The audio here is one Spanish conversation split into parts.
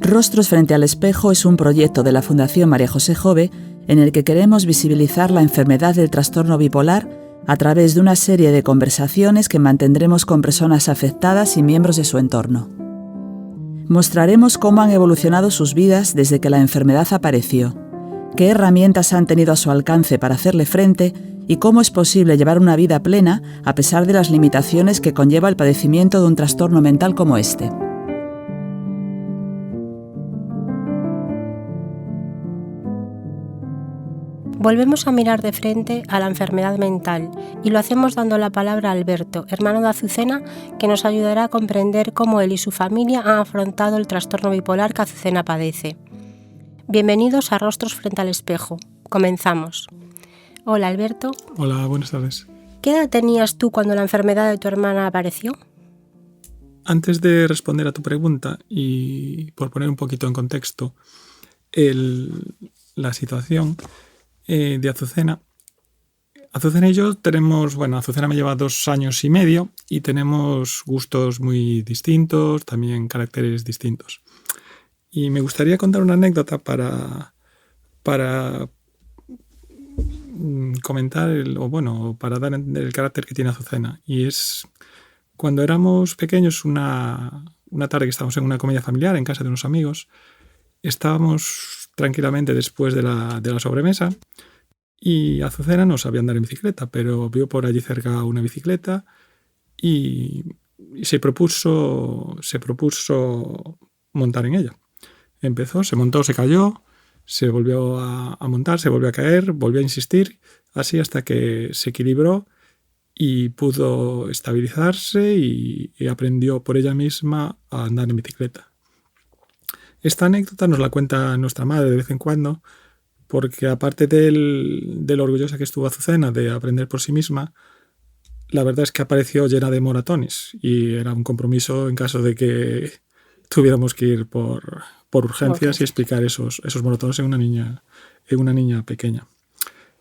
Rostros frente al espejo es un proyecto de la Fundación María José Jove en el que queremos visibilizar la enfermedad del trastorno bipolar a través de una serie de conversaciones que mantendremos con personas afectadas y miembros de su entorno. Mostraremos cómo han evolucionado sus vidas desde que la enfermedad apareció, qué herramientas han tenido a su alcance para hacerle frente y cómo es posible llevar una vida plena a pesar de las limitaciones que conlleva el padecimiento de un trastorno mental como este. Volvemos a mirar de frente a la enfermedad mental y lo hacemos dando la palabra a Alberto, hermano de Azucena, que nos ayudará a comprender cómo él y su familia han afrontado el trastorno bipolar que Azucena padece. Bienvenidos a Rostros frente al espejo. Comenzamos. Hola, Alberto. Hola, buenas tardes. ¿Qué edad tenías tú cuando la enfermedad de tu hermana apareció? Antes de responder a tu pregunta y por poner un poquito en contexto la situación de Azucena. Azucena y yo tenemos, Azucena me lleva 2 años y medio y tenemos gustos muy distintos, también caracteres distintos. Y me gustaría contar una anécdota para comentar para dar a entender el carácter que tiene Azucena. Y es cuando éramos pequeños, una tarde que estábamos en una comida familiar en casa de unos amigos, estábamos tranquilamente después de la sobremesa y Azucena no sabía andar en bicicleta, pero vio por allí cerca una bicicleta y se propuso montar en ella. Empezó, se montó, se cayó, se volvió a montar, se volvió a caer, volvió a insistir, así hasta que se equilibró y pudo estabilizarse y aprendió por ella misma a andar en bicicleta. Esta anécdota nos la cuenta nuestra madre de vez en cuando, porque aparte de lo orgullosa que estuvo Azucena de aprender por sí misma, la verdad es que apareció llena de moratones y era un compromiso en caso de que tuviéramos que ir por urgencias y explicar esos moratones en una niña pequeña.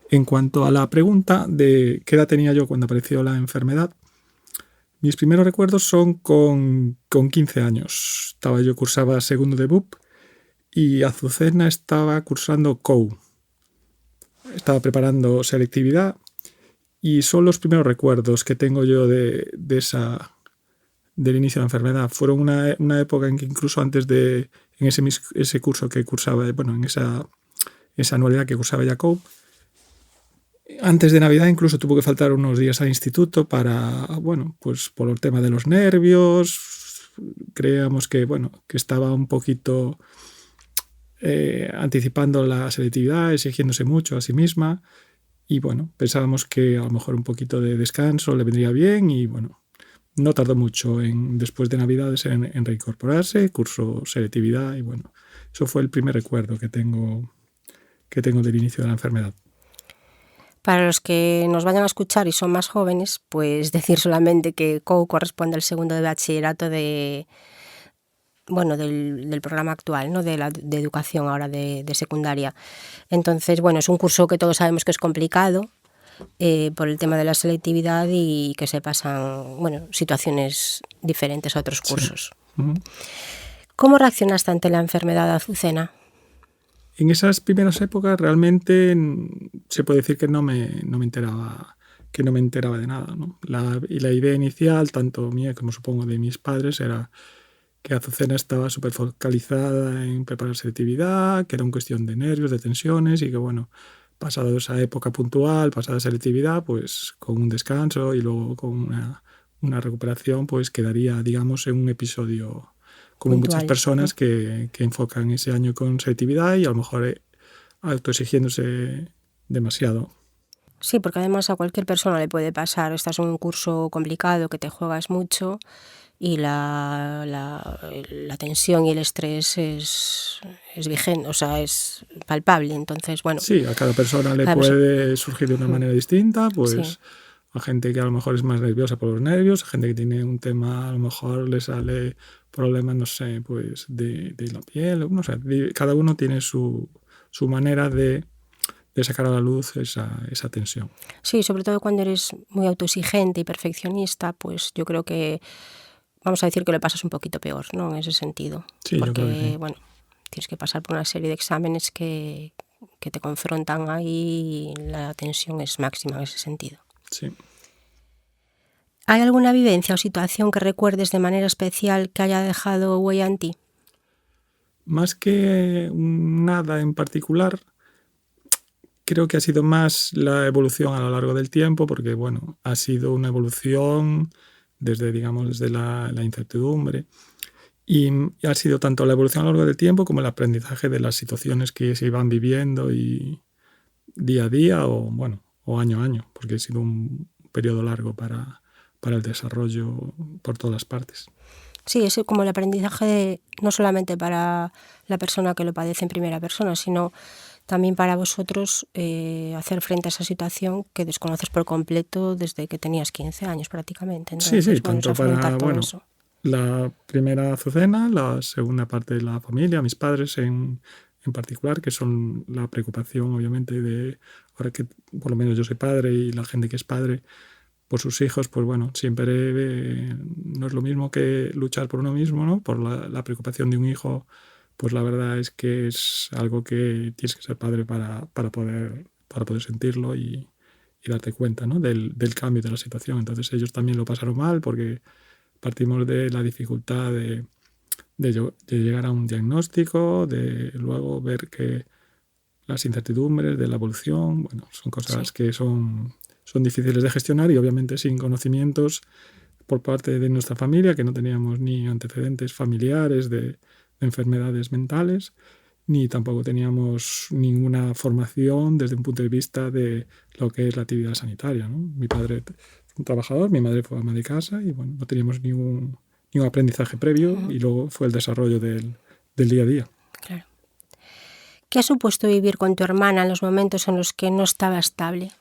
En cuanto a la pregunta de qué edad tenía yo cuando apareció la enfermedad, mis primeros recuerdos son con 15 años. Cursaba segundo de BUP y Azucena estaba cursando COU. Estaba preparando selectividad y son los primeros recuerdos que tengo yo del inicio de la enfermedad. Fueron una época en que incluso antes en ese curso que cursaba, en esa anualidad que cursaba ya COU, antes de Navidad incluso tuvo que faltar unos días al instituto por el tema de los nervios. Creíamos que estaba un poquito anticipando la selectividad, exigiéndose mucho a sí misma y pensábamos que a lo mejor un poquito de descanso le vendría bien y no tardó mucho después de Navidades en reincorporarse, cursó selectividad y eso fue el primer recuerdo que tengo del inicio de la enfermedad. Para los que nos vayan a escuchar y son más jóvenes, pues decir solamente que COU corresponde al segundo de bachillerato del programa actual, ¿no? de educación ahora de secundaria. Entonces, es un curso que todos sabemos que es complicado por el tema de la selectividad y que se pasan situaciones diferentes a otros cursos. Sí. Uh-huh. ¿Cómo reaccionaste ante la enfermedad de Azucena? En esas primeras épocas realmente se puede decir que no me enteraba de nada, ¿no? La idea inicial, tanto mía como supongo de mis padres, era que Azucena estaba súper focalizada en preparar selectividad, que era una cuestión de nervios, de tensiones y que pasada esa época puntual, pasada selectividad, pues con un descanso y luego con una recuperación, pues quedaría, digamos, en un episodio como puntual. Muchas personas que enfocan ese año con selectividad y a lo mejor autoexigiéndose demasiado. Sí, porque además a cualquier persona le puede pasar. Estás en un curso complicado que te juegas mucho y la tensión y el estrés es vigente, es palpable. Entonces, Sí, a cada persona le puede surgir de una manera distinta, pues sí. A gente que a lo mejor es más nerviosa por los nervios, a gente que tiene un tema, a lo mejor le sale problemas, no sé, pues de la piel, no sé, cada uno tiene su manera de sacar a la luz esa tensión. Sí, sobre todo cuando eres muy autoexigente y perfeccionista, pues yo creo que, vamos a decir que lo pasas un poquito peor, ¿no? En ese sentido. Sí, porque, yo creo que sí. tienes que pasar por una serie de exámenes que te confrontan ahí y la tensión es máxima en ese sentido. Sí. ¿Hay alguna vivencia o situación que recuerdes de manera especial que haya dejado huella en ti? Más que nada en particular, creo que ha sido más la evolución a lo largo del tiempo, porque bueno, ha sido una evolución desde la incertidumbre. Y ha sido tanto la evolución a lo largo del tiempo como el aprendizaje de las situaciones que se iban viviendo y día a día o año a año, porque ha sido un periodo largo para el desarrollo por todas las partes. Sí, es como el aprendizaje no solamente para la persona que lo padece en primera persona, sino también para vosotros hacer frente a esa situación que desconoces por completo desde que tenías 15 años prácticamente. Entonces, Sí, tanto para eso. La primera Azucena, la segunda parte de la familia, mis padres en particular, que son la preocupación obviamente de, ahora que por lo menos yo soy padre y la gente que es padre por sus hijos, pues bueno, siempre no es lo mismo que luchar por uno mismo, ¿no? Por la preocupación de un hijo, pues la verdad es que es algo que tienes que ser padre para poder sentirlo y darte cuenta, ¿no? del cambio de la situación. Entonces ellos también lo pasaron mal porque partimos de la dificultad de llegar a un diagnóstico, de luego ver que las incertidumbres de la evolución, bueno, son cosas que son difíciles de gestionar y obviamente sin conocimientos por parte de nuestra familia, que no teníamos ni antecedentes familiares de enfermedades mentales, ni tampoco teníamos ninguna formación desde un punto de vista de lo que es la actividad sanitaria, ¿no? Mi padre fue un trabajador, mi madre fue ama de casa y bueno, no teníamos ningún aprendizaje previo y luego fue el desarrollo del día a día. Claro. ¿Qué ha supuesto vivir con tu hermana en los momentos en los que no estaba estable?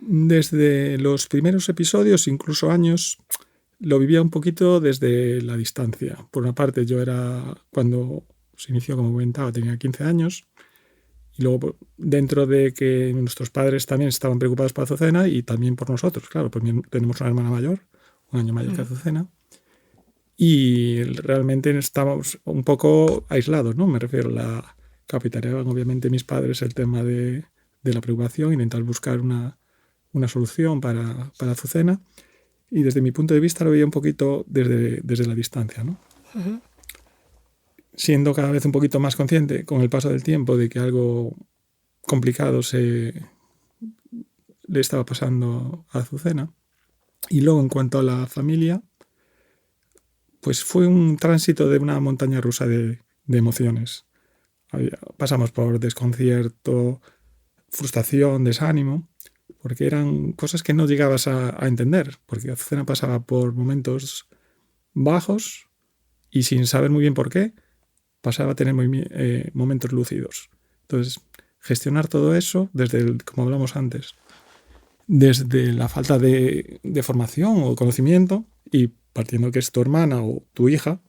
Desde los primeros episodios, incluso años, lo vivía un poquito desde la distancia. Por una parte, yo cuando se inició, como comentaba, tenía 15 años. Y luego, dentro de que nuestros padres también estaban preocupados por Azucena y también por nosotros, claro, pues tenemos una hermana mayor, un año mayor que Azucena. Y realmente estábamos un poco aislados, ¿no? Me refiero, la capitaneaban obviamente mis padres el tema de la preocupación, intentar buscar una solución para Azucena, y desde mi punto de vista lo veía un poquito desde la distancia, ¿no? Uh-huh. Siendo cada vez un poquito más consciente con el paso del tiempo de que algo complicado le estaba pasando a Azucena. Y luego, en cuanto a la familia, pues fue un tránsito de una montaña rusa de emociones. Pasamos por desconcierto, frustración, desánimo, porque eran cosas que no llegabas a entender, porque Azucena pasaba por momentos bajos y sin saber muy bien por qué, pasaba a tener momentos lúcidos. Entonces, gestionar todo eso, como hablamos antes, desde la falta de formación o conocimiento, y partiendo que es tu hermana o tu hija,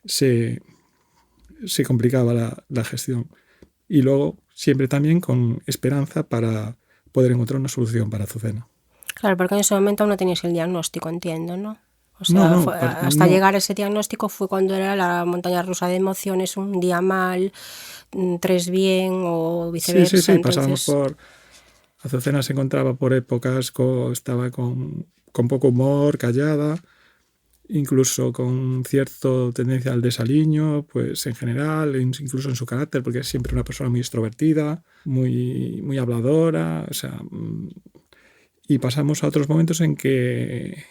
se complicaba la gestión. Y luego, siempre también con esperanza para poder encontrar una solución para Azucena. Claro, porque en ese momento aún no tenías el diagnóstico, entiendo, ¿no? O sea, hasta llegar a ese diagnóstico fue cuando era la montaña rusa de emociones, un día mal, 3 bien o viceversa. Sí, pasábamos por... Azucena se encontraba por épocas, estaba con poco humor, callada, incluso con cierta tendencia al desaliño, pues en general, incluso en su carácter, porque es siempre una persona muy extrovertida, muy habladora, o sea... Y pasamos a otros momentos en que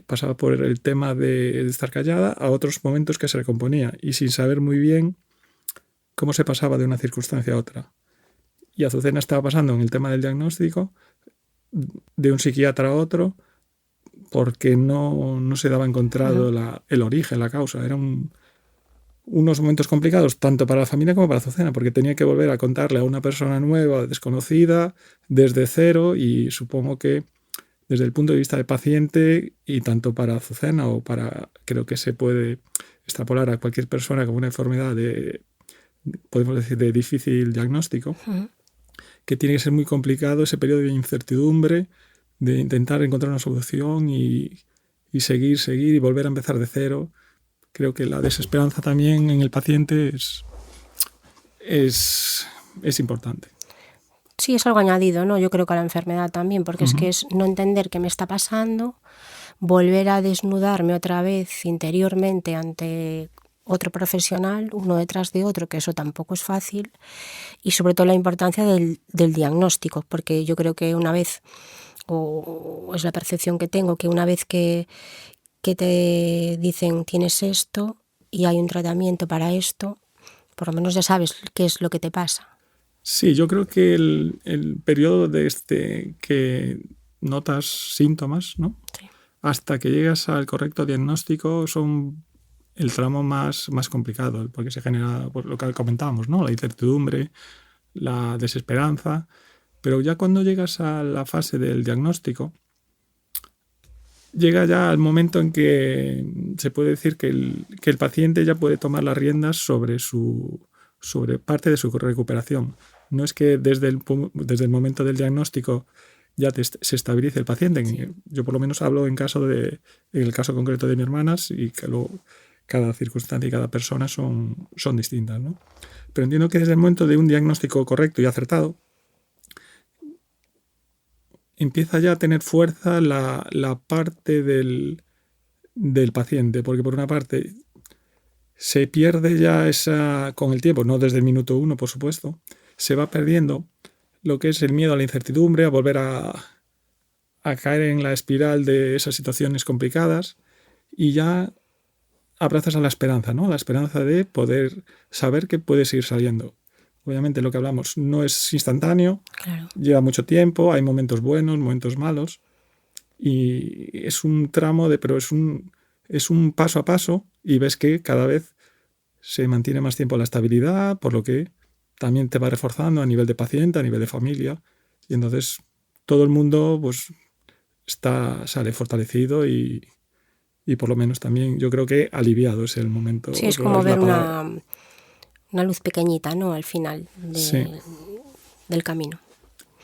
pasaba por el tema de estar callada, a otros momentos que se recomponía y sin saber muy bien cómo se pasaba de una circunstancia a otra. Y Azucena estaba pasando en el tema del diagnóstico de un psiquiatra a otro porque no se daba encontrado el origen, la causa. Eran unos momentos complicados tanto para la familia como para Azucena, porque tenía que volver a contarle a una persona nueva, desconocida, desde cero, y supongo que desde el punto de vista del paciente y tanto para Azucena creo que se puede extrapolar a cualquier persona con una enfermedad podemos decir, de difícil diagnóstico, que tiene que ser muy complicado ese periodo de incertidumbre, de intentar encontrar una solución y seguir y volver a empezar de cero, creo que la desesperanza también en el paciente es importante. Sí, es algo añadido, ¿no? Yo creo que a la enfermedad también, porque es que es no entender qué me está pasando, volver a desnudarme otra vez interiormente ante otro profesional, uno detrás de otro, que eso tampoco es fácil, y sobre todo la importancia del diagnóstico, porque yo creo que una vez, o es la percepción que tengo, que una vez que te dicen tienes esto y hay un tratamiento para esto, por lo menos ya sabes qué es lo que te pasa. Sí, yo creo que el periodo de que notas síntomas, ¿no? Sí. Hasta que llegas al correcto diagnóstico son el tramo más complicado, porque se genera pues, lo que comentábamos, ¿no? La incertidumbre, la desesperanza, pero ya cuando llegas a la fase del diagnóstico, llega ya al momento en que se puede decir que el paciente ya puede tomar las riendas sobre parte de su recuperación. No es que desde el momento del diagnóstico ya se estabilice el paciente. Sí. Yo por lo menos hablo en el caso concreto de mi hermana, y que luego cada circunstancia y cada persona son distintas, ¿no? Pero entiendo que desde el momento de un diagnóstico correcto y acertado, empieza ya a tener fuerza la parte del paciente, porque por una parte se pierde ya con el tiempo, no desde el minuto 1, por supuesto, se va perdiendo lo que es el miedo a la incertidumbre, a volver a caer en la espiral de esas situaciones complicadas, y ya abrazas a la esperanza, ¿no? La esperanza de poder saber que puedes ir saliendo. Obviamente lo que hablamos no es instantáneo, claro. Lleva mucho tiempo, hay momentos buenos, momentos malos, y es un tramo pero es un paso a paso, y ves que cada vez se mantiene más tiempo la estabilidad, por lo que también te va reforzando a nivel de paciente, a nivel de familia, y entonces todo el mundo pues sale fortalecido y por lo menos también yo creo que aliviado es el momento. Sí, es como ver una luz pequeñita, ¿no? Al final del camino.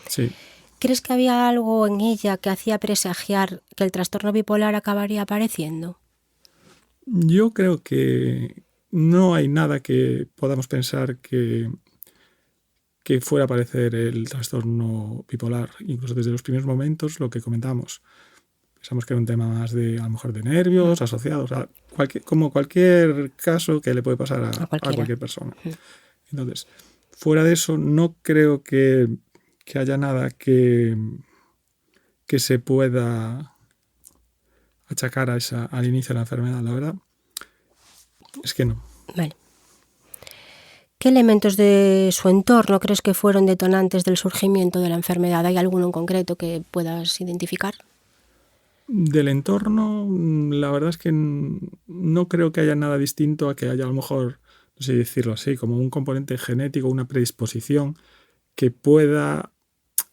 Sí. ¿Crees que había algo en ella que hacía presagiar que el trastorno bipolar acabaría apareciendo? Yo creo que no hay nada que podamos pensar que fuera a aparecer el trastorno bipolar, incluso desde los primeros momentos, lo que comentamos. Pensamos que era un tema más a lo mejor de nervios asociados a como cualquier caso que le puede pasar a cualquier persona. Entonces, fuera de eso, no creo que haya nada que se pueda achacar al inicio de la enfermedad, la verdad. Es que no. Vale. ¿Qué elementos de su entorno crees que fueron detonantes del surgimiento de la enfermedad? ¿Hay alguno en concreto que puedas identificar? Del entorno, la verdad es que no creo que haya nada distinto a que haya a lo mejor, no sé decirlo así, como un componente genético, una predisposición que pueda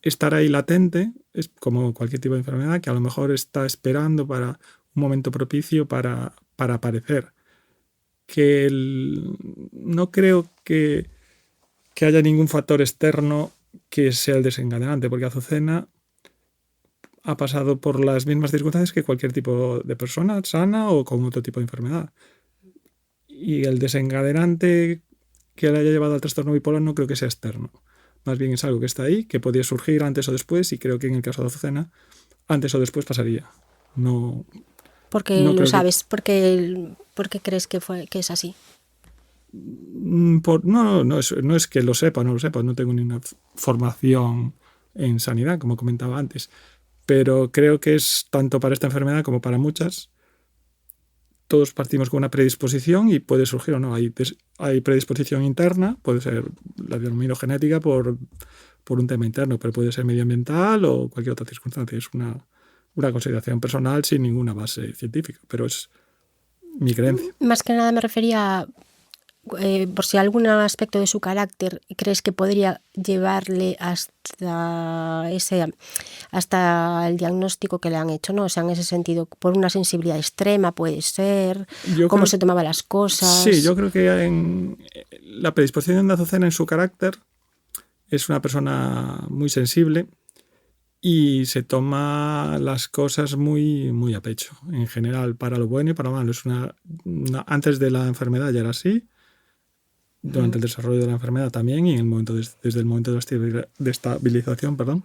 estar ahí latente, es como cualquier tipo de enfermedad, que a lo mejor está esperando para un momento propicio para aparecer. No creo que haya ningún factor externo que sea el desencadenante, porque Azucena ha pasado por las mismas circunstancias que cualquier tipo de persona sana o con otro tipo de enfermedad. Y el desencadenante que le haya llevado al trastorno bipolar no creo que sea externo. Más bien es algo que está ahí, que podría surgir antes o después, y creo que en el caso de Azucena, antes o después pasaría. No. ¿Por qué no lo sabes? ¿Por qué crees que es así? No es que lo sepa, no tengo ninguna formación en sanidad, como comentaba antes. Pero creo que es tanto para esta enfermedad como para muchas. Todos partimos con una predisposición y puede surgir o no. Hay predisposición interna, puede ser la denomino genética por un tema interno, pero puede ser medioambiental o cualquier otra circunstancia. Es una consideración personal sin ninguna base científica, pero es mi creencia. Más que nada me refería por si algún aspecto de su carácter crees que podría llevarle hasta el diagnóstico que le han hecho, ¿no? O sea, en ese sentido, por una sensibilidad extrema puede ser, cómo se tomaba las cosas. Sí, yo creo que la predisposición de Azucena en su carácter es una persona muy sensible y se toma las cosas muy, muy a pecho, en general, para lo bueno y para lo malo. Antes de la enfermedad ya era así, durante el desarrollo de la enfermedad también, y en el momento desde el momento de estabilización,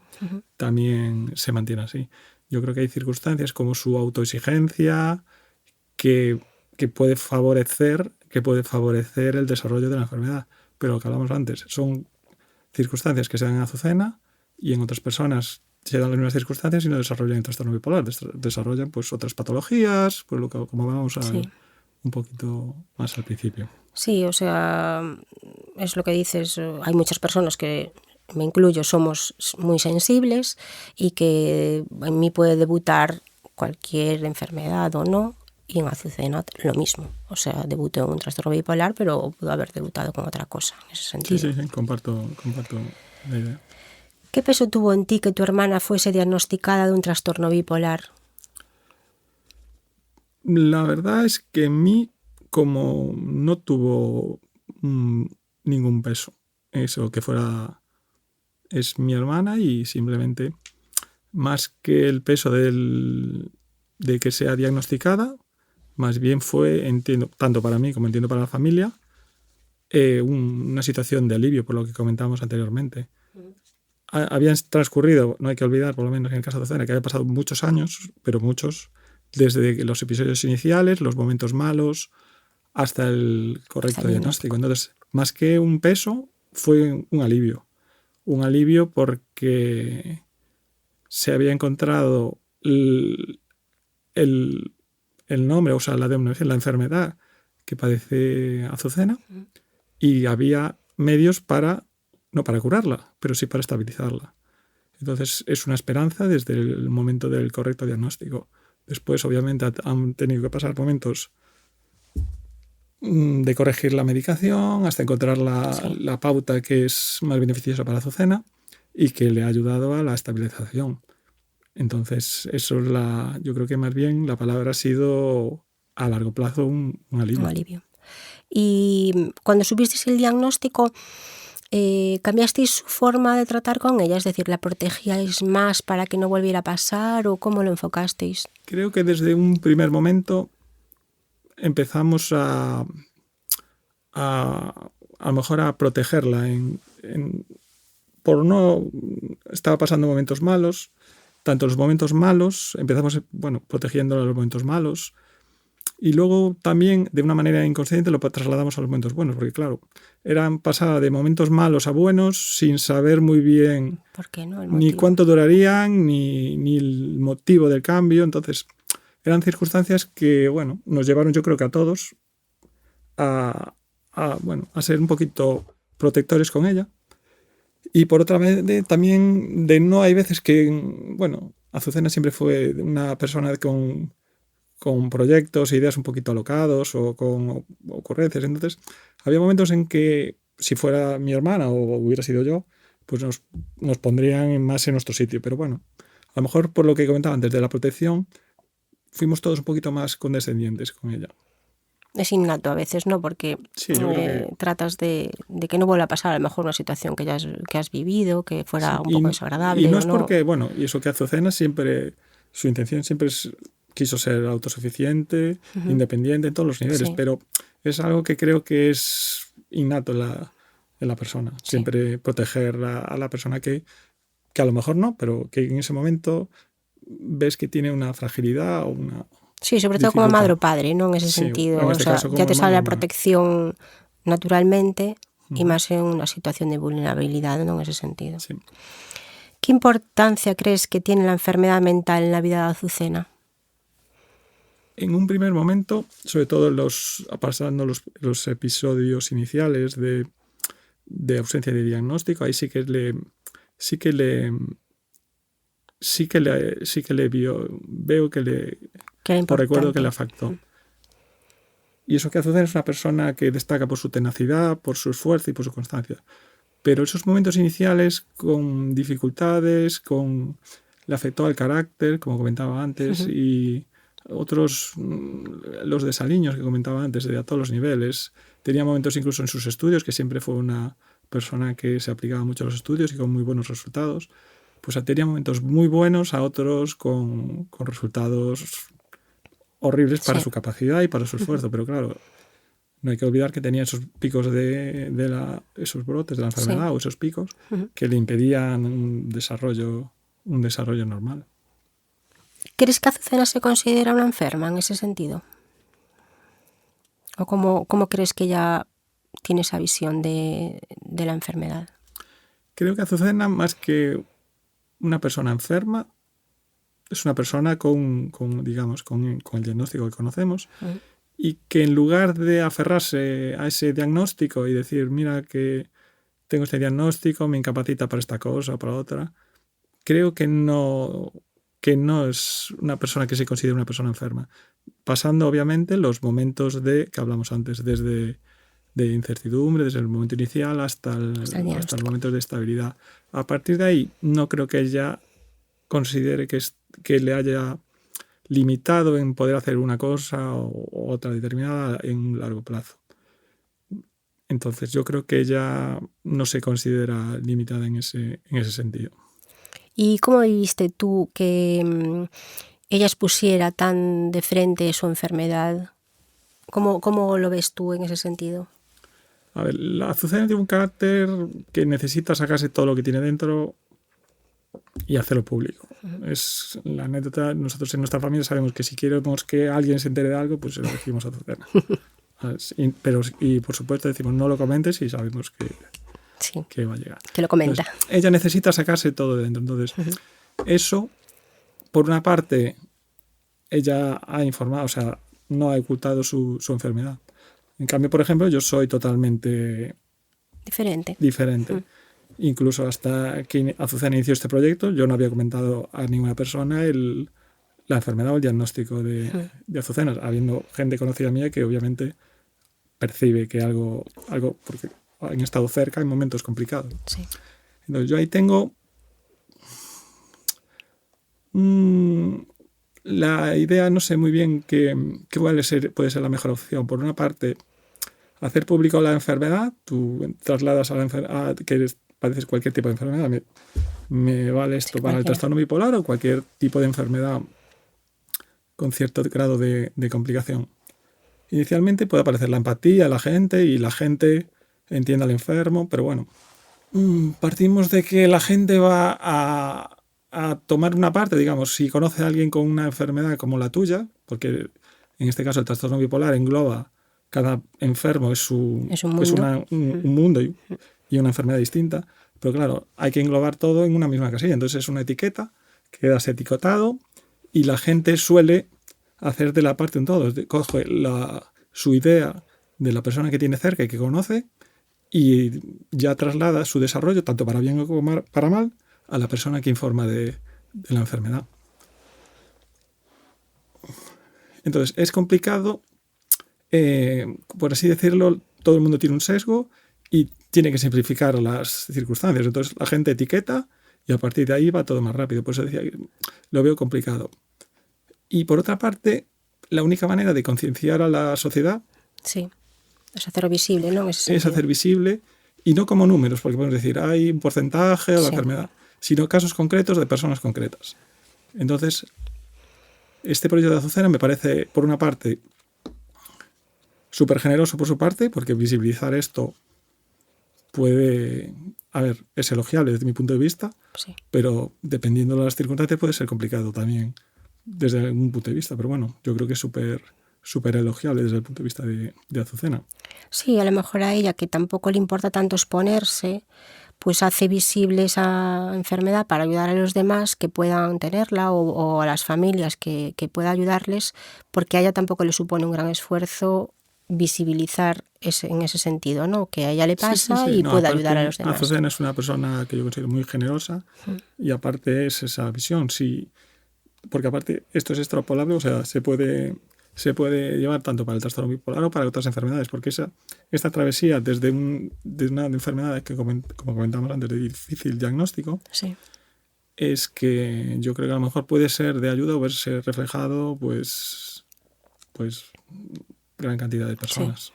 también se mantiene así. Yo creo que hay circunstancias como su autoexigencia que puede favorecer el desarrollo de la enfermedad. Pero lo que hablamos antes, son circunstancias que se dan en Azucena y en otras personas se dan las mismas circunstancias y no desarrollan el trastorno bipolar, desarrollan pues otras patologías, pues como vamos a ver un poquito más al principio. Sí, o sea, es lo que dices, hay muchas personas que, me incluyo, somos muy sensibles y que en mí puede debutar cualquier enfermedad o no, y en Azucena lo mismo. O sea, debutó en un trastorno bipolar, pero pudo haber debutado con otra cosa, en ese sentido. Sí, comparto la idea. ¿Qué peso tuvo en ti que tu hermana fuese diagnosticada de un trastorno bipolar? La verdad es que en mí, como no tuvo ningún peso, eso que fuera, es mi hermana, y simplemente, más que el peso de que sea diagnosticada, más bien fue, entiendo, tanto para mí como entiendo para la familia, una situación de alivio, por lo que comentábamos anteriormente. Habían transcurrido, no hay que olvidar, por lo menos en el caso de Azucena, que había pasado muchos años, pero muchos, desde los episodios iniciales, los momentos malos, hasta el correcto diagnóstico. Entonces, más que un peso, fue un alivio. Un alivio porque se había encontrado el nombre, o sea, la denominación, la enfermedad que padece Azucena, y había medios no para curarla, pero sí para estabilizarla. Entonces, es una esperanza desde el momento del correcto diagnóstico. Después, obviamente, han tenido que pasar momentos de corregir la medicación hasta encontrar la pauta que es más beneficiosa para Azucena y que le ha ayudado a la estabilización. Entonces, eso es yo creo que más bien la palabra ha sido a largo plazo un alivio. Un alivio. Y cuando supisteis el diagnóstico, ¿cambiasteis su forma de tratar con ella? Es decir, ¿la protegíais más para que no volviera a pasar o cómo lo enfocasteis? Creo que desde un primer momento empezamos a lo mejor a protegerla. Estaba pasando momentos malos. Tanto los momentos malos, empezamos protegiéndola a los momentos malos, y luego también de una manera inconsciente lo trasladamos a los momentos buenos, porque claro, pasaba de momentos malos a buenos sin saber muy bien ¿Por qué no? ni cuánto durarían, ni el motivo del cambio. Entonces eran circunstancias que nos llevaron, yo creo que a todos, a ser un poquito protectores con ella. Y por otra vez también hay veces que, Azucena siempre fue una persona con proyectos e ideas un poquito alocados o con ocurrencias. Entonces había momentos en que, si fuera mi hermana o hubiera sido yo, pues nos pondrían más en nuestro sitio. Pero a lo mejor, por lo que comentaba antes de la protección, fuimos todos un poquito más condescendientes con ella. Es innato a veces, ¿no? Porque tratas de que no vuelva a pasar a lo mejor una situación que has vivido, que fuera un poco desagradable. Y no es porque, y eso que Azucena siempre, su intención siempre quiso ser autosuficiente, independiente en todos los niveles, pero es algo que creo que es innato en la persona. Siempre proteger a la persona que a lo mejor no, pero que en ese momento ves que tiene una fragilidad o una... Sí, sobre todo como madre o padre, ¿no? En ese sentido. En este caso, ya te sale la protección naturalmente y más en una situación de vulnerabilidad, ¿no? En ese sentido. Sí. ¿Qué importancia crees que tiene la enfermedad mental en la vida de Azucena? En un primer momento, sobre todo pasando los episodios iniciales de ausencia de diagnóstico, ahí sí que le veo que le... recuerdo que le afectó. Y eso que Azucena es una persona que destaca por su tenacidad, por su esfuerzo y por su constancia. Pero esos momentos iniciales con dificultades, le afectó al carácter, como comentaba antes, y otros, los desaliños que comentaba antes, a todos los niveles. Tenía momentos incluso en sus estudios, que siempre fue una persona que se aplicaba mucho a los estudios y con muy buenos resultados. pues tenía momentos muy buenos a otros con resultados horribles para su capacidad y para su esfuerzo. Pero claro, no hay que olvidar que tenía esos picos esos brotes de la enfermedad o esos picos que le impedían un desarrollo normal. ¿Crees que Azucena se considera una enferma en ese sentido? ¿O cómo crees que ella tiene esa visión de la enfermedad? Creo que Azucena, más que una persona enferma, es una persona con el diagnóstico que conocemos y que en lugar de aferrarse a ese diagnóstico y decir, mira que tengo este diagnóstico, me incapacita para esta cosa o para otra, creo que no es una persona que se considera una persona enferma. Pasando, obviamente, los momentos que hablamos antes, desde de incertidumbre, desde el momento inicial hasta los momentos de estabilidad. A partir de ahí, no creo que ella considere que le haya limitado en poder hacer una cosa o otra determinada en un largo plazo. Entonces, yo creo que ella no se considera limitada en ese sentido. ¿Y cómo viviste tú que ella expusiera tan de frente su enfermedad? ¿Cómo lo ves tú en ese sentido? A ver, la Azucena tiene un carácter que necesita sacarse todo lo que tiene dentro y hacerlo público. Es la anécdota. Nosotros en nuestra familia sabemos que si queremos que alguien se entere de algo, pues se lo decimos a Azucena. Y por supuesto decimos no lo comentes y sabemos que va a llegar. Que lo comenta. Entonces, ella necesita sacarse todo de dentro. Entonces, eso, por una parte, ella ha informado, o sea, no ha ocultado su enfermedad. En cambio, por ejemplo, yo soy totalmente diferente. Incluso hasta que Azucena inició este proyecto, yo no había comentado a ninguna persona la enfermedad o el diagnóstico de Azucena, habiendo gente conocida mía que obviamente percibe que algo porque han estado cerca en momentos complicados. Sí. Entonces, yo ahí tengo la idea, no sé muy bien qué puede ser la mejor opción. Por una parte, hacer público la enfermedad, tú trasladas a la enfermedad, que padeces cualquier tipo de enfermedad, me vale esto para el trastorno bipolar o cualquier tipo de enfermedad con cierto grado de complicación. Inicialmente puede aparecer la empatía a la gente y la gente entiende al enfermo, pero bueno, partimos de que la gente va a tomar una parte, digamos, si conoce a alguien con una enfermedad como la tuya, porque en este caso el trastorno bipolar engloba cada enfermo es un mundo y una enfermedad distinta, pero claro, hay que englobar todo en una misma casilla. Entonces es una etiqueta, quedas etiquetado y la gente suele hacer de la parte un todo. Coge su idea de la persona que tiene cerca y que conoce y ya traslada su desarrollo, tanto para bien como para mal, a la persona que informa de la enfermedad. Entonces es complicado. Por así decirlo, todo el mundo tiene un sesgo y tiene que simplificar las circunstancias. Entonces la gente etiqueta y a partir de ahí va todo más rápido. Por eso decía que lo veo complicado. Y por otra parte, la única manera de concienciar a la sociedad es hacerlo visible, ¿no? Es hacer visible, y no como números, porque podemos decir hay un porcentaje de la enfermedad, sino casos concretos de personas concretas. Entonces, este proyecto de Azucena me parece, por una parte, súper generoso por su parte, porque visibilizar esto es elogiable desde mi punto de vista, pero dependiendo de las circunstancias puede ser complicado también desde algún punto de vista. Pero bueno, yo creo que es súper elogiable desde el punto de vista de Azucena. Sí, a lo mejor a ella, que tampoco le importa tanto exponerse, pues hace visible esa enfermedad para ayudar a los demás que puedan tenerla o a las familias que pueda ayudarles, porque a ella tampoco le supone un gran esfuerzo visibilizar en ese sentido, ¿no? Que a ella le pasa y puede ayudar a los demás. Azucena es una persona que yo considero muy generosa y aparte es esa visión, porque aparte esto es extrapolable, o sea, se puede llevar tanto para el trastorno bipolar o para otras enfermedades, porque esta travesía desde una enfermedad que, como comentamos antes, de difícil diagnóstico, es que yo creo que a lo mejor puede ser de ayuda o verse reflejado pues gran cantidad de personas.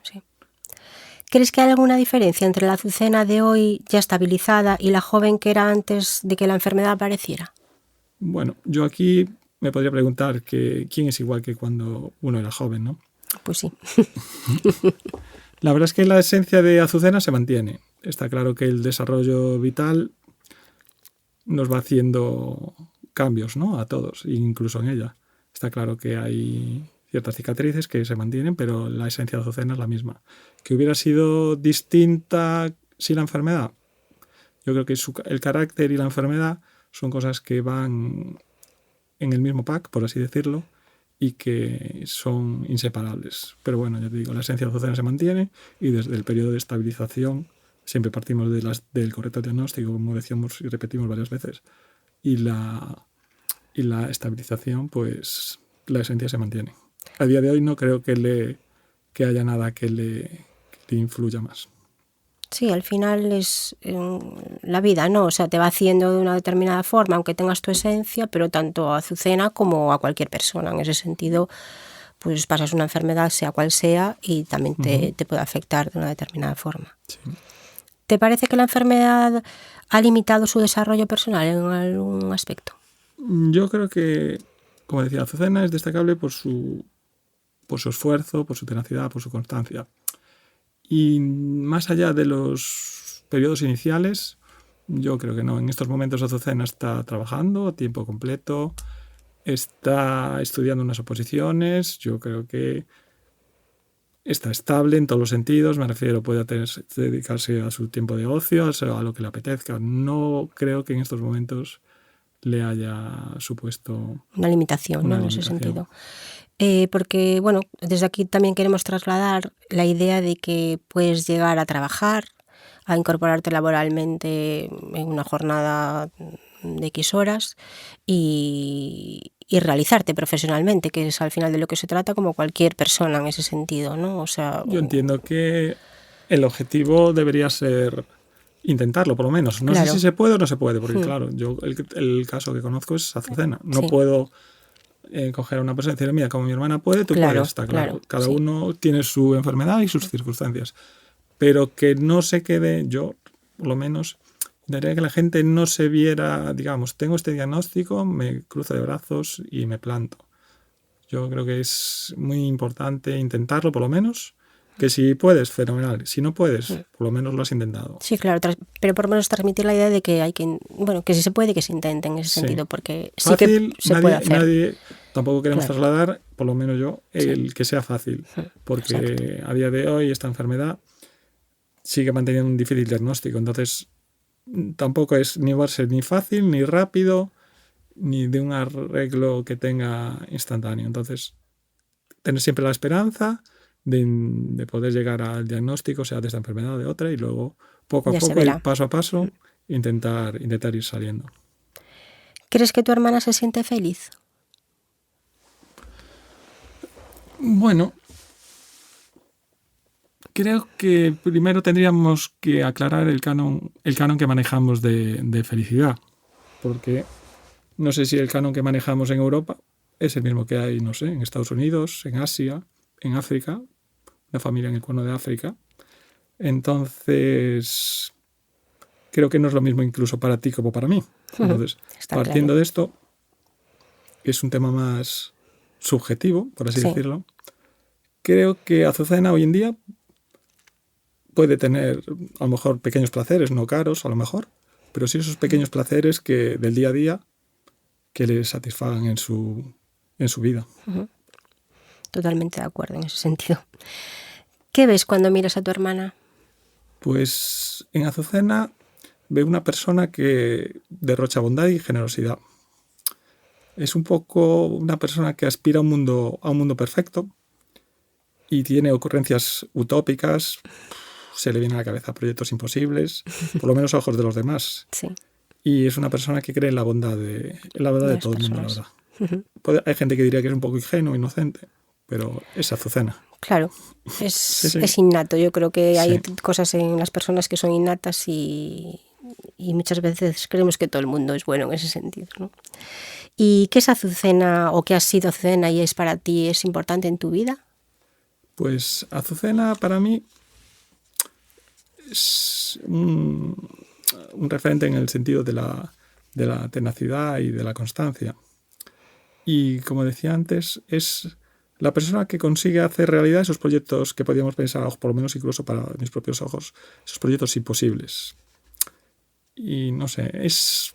¿Crees que hay alguna diferencia entre la Azucena de hoy ya estabilizada y la joven que era antes de que la enfermedad apareciera? Bueno, yo aquí me podría preguntar que quién es igual que cuando uno era joven, ¿no? Pues sí. La verdad es que la esencia de Azucena se mantiene. Está claro que el desarrollo vital nos va haciendo cambios, ¿no? A todos, incluso en ella. Está claro que hay ciertas cicatrices que se mantienen, pero la esencia de Azucena es la misma. ¿Que hubiera sido distinta sin la enfermedad? Yo creo que el carácter y la enfermedad son cosas que van en el mismo pack, por así decirlo, y que son inseparables. Pero bueno, ya te digo, la esencia de Azucena se mantiene y desde el periodo de estabilización siempre partimos del correcto diagnóstico, como decíamos y repetimos varias veces, y la estabilización, pues la esencia se mantiene. A día de hoy no creo que haya nada que le influya más. Sí, al final es la vida, ¿no? O sea, te va haciendo de una determinada forma, aunque tengas tu esencia, pero tanto a Azucena como a cualquier persona. En ese sentido, pues pasas una enfermedad, sea cual sea, y también te puede afectar de una determinada forma. Sí. ¿Te parece que la enfermedad ha limitado su desarrollo personal en algún aspecto? Yo creo que, como decía, Azucena es destacable por su esfuerzo, por su tenacidad, por su constancia. Y más allá de los periodos iniciales, yo creo que no. En estos momentos Azucena está trabajando a tiempo completo, está estudiando unas oposiciones, yo creo que está estable en todos los sentidos, me refiero, puede dedicarse a su tiempo de ocio, a lo que le apetezca. No creo que en estos momentos le haya supuesto una limitación, una ¿no? En limitación. ese sentido. Porque, bueno, desde aquí también queremos trasladar la idea de que puedes llegar a trabajar, a incorporarte laboralmente en una jornada de X horas y realizarte profesionalmente, que es al final de lo que se trata, como cualquier persona en ese sentido, ¿no? O sea, yo entiendo que el objetivo debería ser intentarlo, por lo menos. No claro. sé si se puede o no se puede, porque claro, yo el caso que conozco es Azucena. No Sí. puedo coger a una persona y decirle, mira, como mi hermana puede, tú Claro, puedes, está claro. claro, Cada sí. uno tiene su enfermedad y sus circunstancias. Pero que no se quede, yo por lo menos, intentaría que la gente no se viera, digamos, tengo este diagnóstico, me cruzo de brazos y me planto. Yo creo que es muy importante intentarlo, por lo menos. Que si puedes, fenomenal. Si no puedes, por lo menos lo has intentado. Sí, claro, pero por lo menos transmitir la idea de que hay que, bueno, que si se puede, que se intente en ese Sí. sentido, porque Fácil, sí que se puede hacer. nadie, tampoco queremos Claro. trasladar, por lo menos yo, el que sea fácil. Porque Exacto. a día de hoy esta enfermedad sigue manteniendo un difícil diagnóstico. Entonces, tampoco va a ser ni fácil, ni rápido, ni de un arreglo que tenga instantáneo. Entonces, tener siempre la esperanza de poder llegar al diagnóstico, sea de esta enfermedad o de otra, y luego poco a Ya se poco, verá. paso a paso, intentar ir saliendo. ¿Crees que tu hermana se siente feliz? Bueno, creo que primero tendríamos que aclarar el canon que manejamos de felicidad, porque no sé si el canon que manejamos en Europa es el mismo que hay, no sé, en Estados Unidos, en Asia, en África, una familia en el Cuerno de África. Entonces, creo que no es lo mismo incluso para ti como para mí. Entonces, partiendo de esto, que es un tema más subjetivo, por así decirlo, creo que Azucena hoy en día puede tener a lo mejor pequeños placeres, no caros a lo mejor, pero sí esos pequeños placeres que del día a día que le satisfagan en su vida. Totalmente de acuerdo en ese sentido. ¿Qué ves cuando miras a tu hermana? Pues en Azucena veo una persona que derrocha bondad y generosidad. Es un poco una persona que aspira a un mundo perfecto y tiene ocurrencias utópicas. Se le viene a la cabeza proyectos imposibles, por lo menos a ojos de los demás. Sí. Y es una persona que cree en la bondad de todo el mundo, la verdad. Hay gente que diría que es un poco ingenuo, inocente, pero es Azucena. Claro, es innato. Yo creo que hay cosas en las personas que son innatas y muchas veces creemos que todo el mundo es bueno en ese sentido, ¿no? ¿Y qué es Azucena o qué ha sido Azucena y es para ti, es importante en tu vida? Pues Azucena para mí es un referente en el sentido de la tenacidad y de la constancia. Y como decía antes, es la persona que consigue hacer realidad esos proyectos que podíamos pensar, por lo menos incluso para mis propios ojos, esos proyectos imposibles. Y no sé, es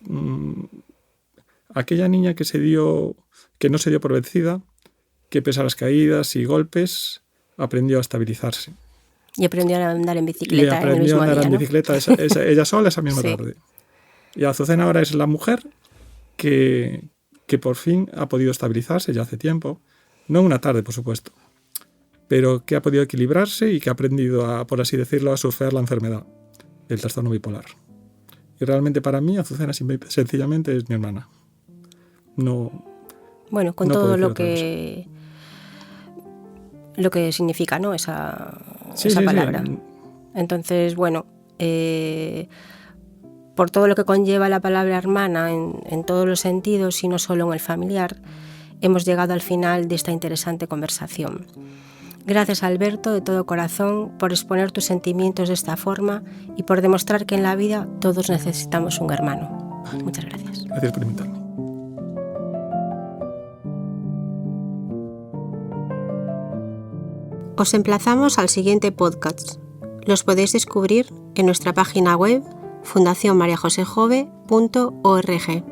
aquella niña que no se dio por vencida, que pese a las caídas y golpes, aprendió a estabilizarse. Y aprendió a andar en bicicleta. Y aprendió a andar en bicicleta ella sola esa misma Sí. tarde. Y Azucena ahora es la mujer que por fin ha podido estabilizarse ya hace tiempo. No en una tarde, por supuesto, pero que ha podido equilibrarse y que ha aprendido a, por así decirlo, a surfear la enfermedad, el trastorno bipolar. Y realmente para mí Azucena sencillamente es mi hermana. No. Bueno, con no todo puedo lo decir que significa, ¿no? esa Sí. palabra. Entonces, bueno, por todo lo que conlleva la palabra hermana en todos los sentidos y no solo en el familiar, hemos llegado al final de esta interesante conversación. Gracias, Alberto, de todo corazón, por exponer tus sentimientos de esta forma y por demostrar que en la vida todos necesitamos un hermano. Muchas gracias. Gracias por invitarme. Os emplazamos al siguiente podcast. Los podéis descubrir en nuestra página web fundacionmariajosejove.org.